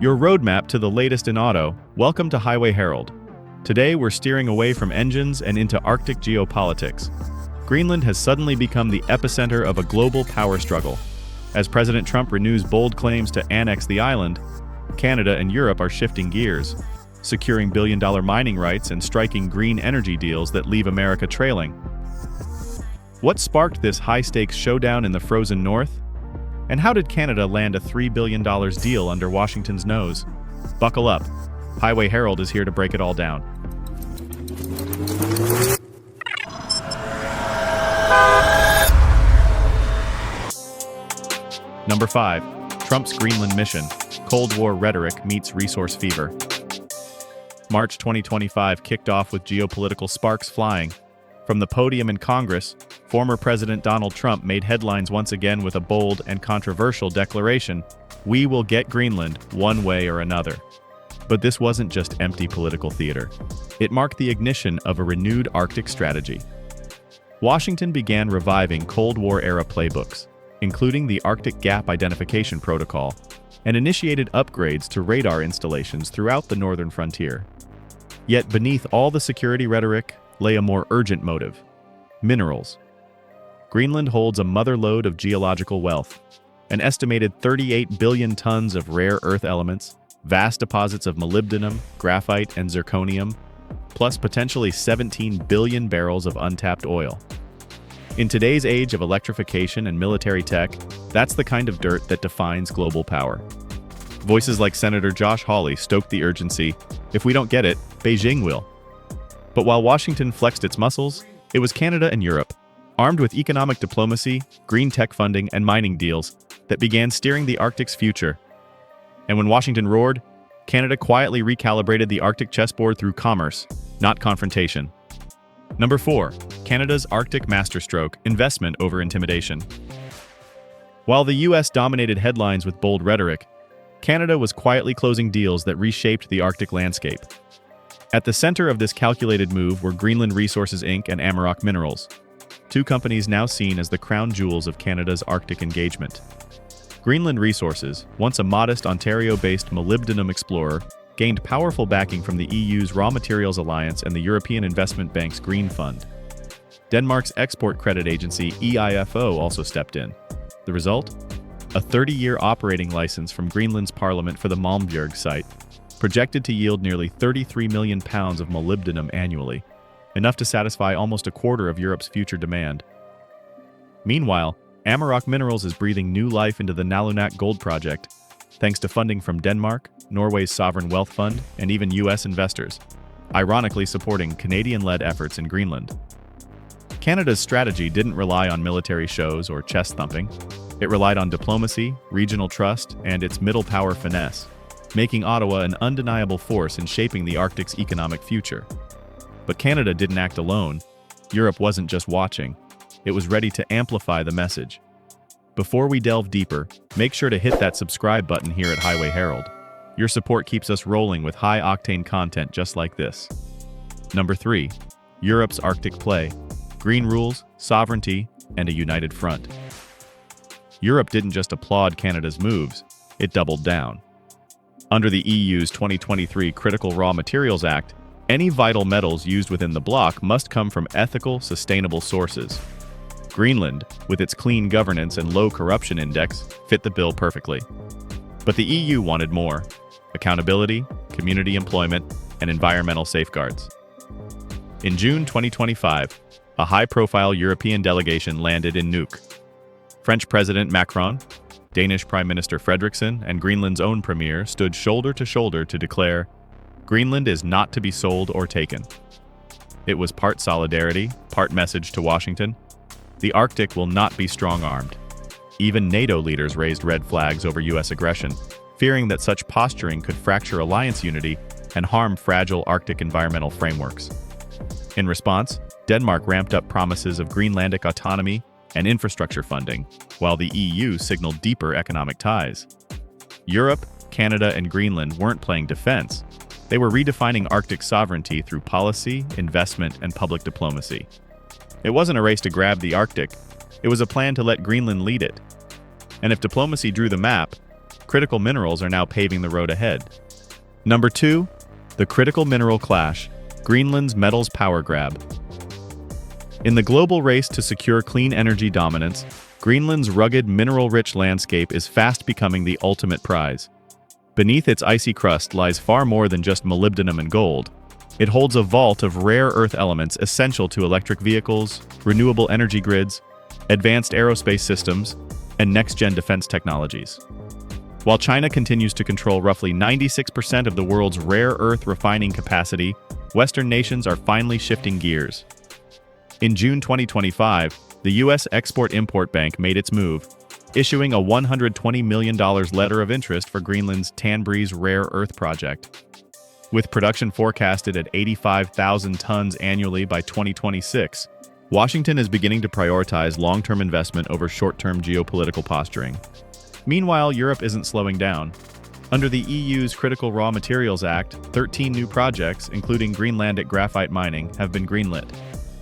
Your roadmap to the latest in auto. Welcome to Highway Herald. Today we're steering away from engines and into Arctic geopolitics. Greenland has suddenly become the epicenter of a global power struggle. As President Trump renews bold claims to annex the island, Canada and Europe are shifting gears, securing billion-dollar mining rights and striking green energy deals that leave America trailing. What sparked this high-stakes showdown in the frozen north? And how did Canada land a $3 billion deal under Washington's nose? Buckle up. Highway Herald is here to break it all down. Number 5. Trump's Greenland mission. Cold War rhetoric meets resource fever. March 2025 kicked off with geopolitical sparks flying. From the podium in Congress, former President Donald Trump made headlines once again with a bold and controversial declaration: "We will get Greenland one way or another." But this wasn't just empty political theater. It marked the ignition of a renewed Arctic strategy. Washington began reviving Cold War-era playbooks, including the Arctic Gap Identification Protocol, and initiated upgrades to radar installations throughout the northern frontier. Yet beneath all the security rhetoric lay a more urgent motive: minerals. Greenland holds a motherlode of geological wealth, an estimated 38 billion tons of rare earth elements, vast deposits of molybdenum, graphite, and zirconium, plus potentially 17 billion barrels of untapped oil. In today's age of electrification and military tech, that's the kind of dirt that defines global power. Voices like Senator Josh Hawley stoked the urgency: if we don't get it, Beijing will. But while Washington flexed its muscles, it was Canada and Europe, armed with economic diplomacy, green tech funding, and mining deals, that began steering the Arctic's future. And when Washington roared, Canada quietly recalibrated the Arctic chessboard through commerce, not confrontation. Number 4. Canada's Arctic Masterstroke: investment over intimidation. While the US dominated headlines with bold rhetoric, Canada was quietly closing deals that reshaped the Arctic landscape. At the center of this calculated move were Greenland Resources Inc. and Amarok Minerals, two companies now seen as the crown jewels of Canada's Arctic engagement. Greenland Resources, once a modest Ontario-based molybdenum explorer, gained powerful backing from the EU's Raw Materials Alliance and the European Investment Bank's Green Fund. Denmark's export credit agency EIFO also stepped in. The result? A 30-year operating license from Greenland's parliament for the Malmbjerg site, projected to yield nearly 33 million pounds of molybdenum annually, enough to satisfy almost a quarter of Europe's future demand. Meanwhile, Amarok Minerals is breathing new life into the Nalunak gold project, thanks to funding from Denmark, Norway's sovereign wealth fund, and even US investors, ironically supporting Canadian-led efforts in Greenland. Canada's strategy didn't rely on military shows or chest thumping. It relied on diplomacy, regional trust, and its middle power finesse, making Ottawa an undeniable force in shaping the Arctic's economic future. But Canada didn't act alone. Europe wasn't just watching. It was ready to amplify the message. Before we delve deeper, make sure to hit that subscribe button here at Highway Herald. Your support keeps us rolling with high-octane content just like this. Number 3. Europe's Arctic play: green rules, sovereignty, and a united front. Europe didn't just applaud Canada's moves, it doubled down. Under the EU's 2023 Critical Raw Materials Act, any vital metals used within the bloc must come from ethical, sustainable sources. Greenland, with its clean governance and low corruption index, fit the bill perfectly. But the EU wanted more: accountability, community employment, and environmental safeguards. In June 2025, a high-profile European delegation landed in Nuuk. French President Macron, Danish Prime Minister Frederiksen, and Greenland's own premier stood shoulder to shoulder to declare, Greenland is not to be sold or taken. It was part solidarity, part message to Washington. The Arctic will not be strong-armed. Even NATO leaders raised red flags over US aggression, fearing that such posturing could fracture alliance unity and harm fragile Arctic environmental frameworks. In response, Denmark ramped up promises of Greenlandic autonomy and infrastructure funding, while the EU signaled deeper economic ties. Europe, Canada, and Greenland weren't playing defense. They were redefining Arctic sovereignty through policy, investment, and public diplomacy. It wasn't a race to grab the Arctic, it was a plan to let Greenland lead it. And if diplomacy drew the map, Critical minerals are now paving the road ahead. Number 2. The critical mineral clash, Greenland's metals power grab. In the global race to secure clean energy dominance, Greenland's rugged, mineral-rich landscape is fast becoming the ultimate prize. Beneath its icy crust lies far more than just molybdenum and gold. It holds a vault of rare earth elements essential to electric vehicles, renewable energy grids, advanced aerospace systems, and next-gen defense technologies. While China continues to control roughly 96% of the world's rare earth refining capacity, Western nations are finally shifting gears. In June 2025, the U.S. Export-Import Bank made its move, issuing a $120 million letter of interest for Greenland's Tanbreeze rare earth project. With production forecasted at 85,000 tons annually by 2026, Washington is beginning to prioritize long-term investment over short-term geopolitical posturing. Meanwhile, Europe isn't slowing down. Under the EU's Critical Raw Materials Act, 13 new projects, including Greenlandic graphite mining, have been greenlit.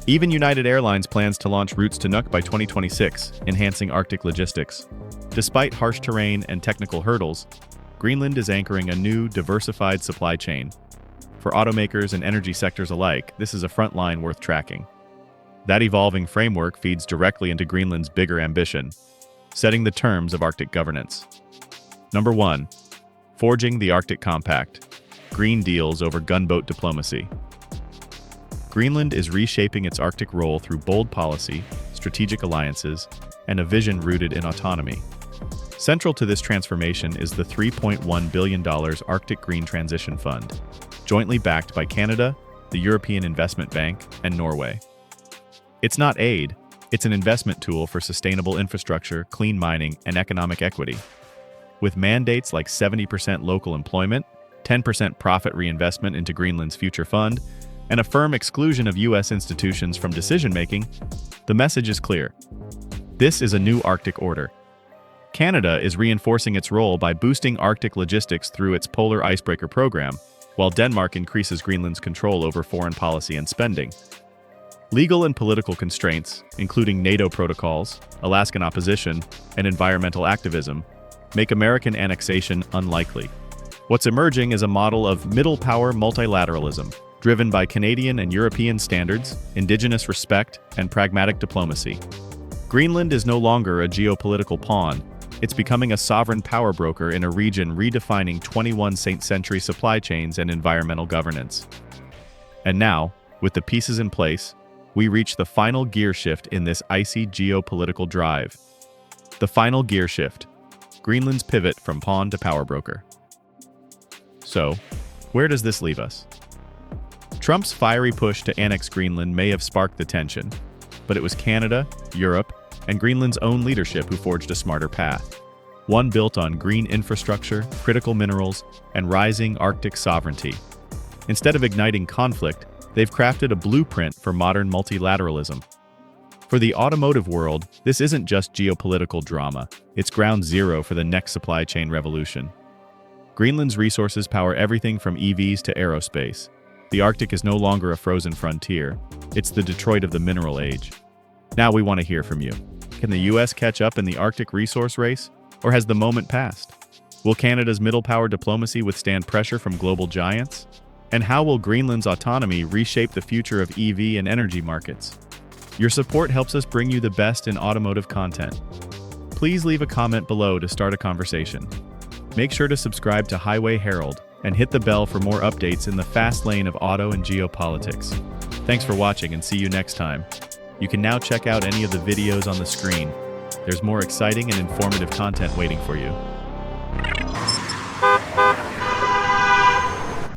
Even United Airlines plans to launch routes to Nuuk by 2026, enhancing Arctic logistics. Despite harsh terrain and technical hurdles, Greenland is anchoring a new, diversified supply chain. For automakers and energy sectors alike, this is a front line worth tracking. That evolving framework feeds directly into Greenland's bigger ambition, setting the terms of Arctic governance. Number 1. Forging the Arctic Compact. Green deals over gunboat diplomacy. Greenland is reshaping its Arctic role through bold policy, strategic alliances, and a vision rooted in autonomy. Central to this transformation is the $3.1 billion Arctic Green Transition Fund, jointly backed by Canada, the European Investment Bank, and Norway. It's not aid, it's an investment tool for sustainable infrastructure, clean mining, and economic equity. With mandates like 70% local employment, 10% profit reinvestment into Greenland's future fund, and a firm exclusion of U.S. institutions from decision-making, the message is clear. This is a new Arctic order. Canada is reinforcing its role by boosting Arctic logistics through its Polar Icebreaker program, while Denmark increases Greenland's control over foreign policy and spending. Legal and political constraints, including NATO protocols, Alaskan opposition, and environmental activism, make American annexation unlikely. What's emerging is a model of middle-power multilateralism, driven by Canadian and European standards, indigenous respect, and pragmatic diplomacy. Greenland is no longer a geopolitical pawn. It's becoming a sovereign power broker in a region redefining 21st century supply chains and environmental governance. And now, with the pieces in place, we reach the final gear shift in this icy geopolitical drive. The final gear shift, Greenland's pivot from pawn to power broker. So, where does this leave us? Trump's fiery push to annex Greenland may have sparked the tension, but it was Canada, Europe, and Greenland's own leadership who forged a smarter path. One built on green infrastructure, critical minerals, and rising Arctic sovereignty. Instead of igniting conflict, they've crafted a blueprint for modern multilateralism. For the automotive world, this isn't just geopolitical drama, it's ground zero for the next supply chain revolution. Greenland's resources power everything from EVs to aerospace. The Arctic is no longer a frozen frontier, it's the Detroit of the mineral age. Now we want to hear from you. Can the US catch up in the Arctic resource race, or has the moment passed? Will Canada's middle power diplomacy withstand pressure from global giants? And how will Greenland's autonomy reshape the future of EV and energy markets? Your support helps us bring you the best in automotive content. Please leave a comment below to start a conversation. Make sure to subscribe to Highway Herald and hit the bell for more updates in the fast lane of auto and geopolitics. Thanks for watching and see you next time. You can now check out any of the videos on the screen. There's more exciting and informative content waiting for you.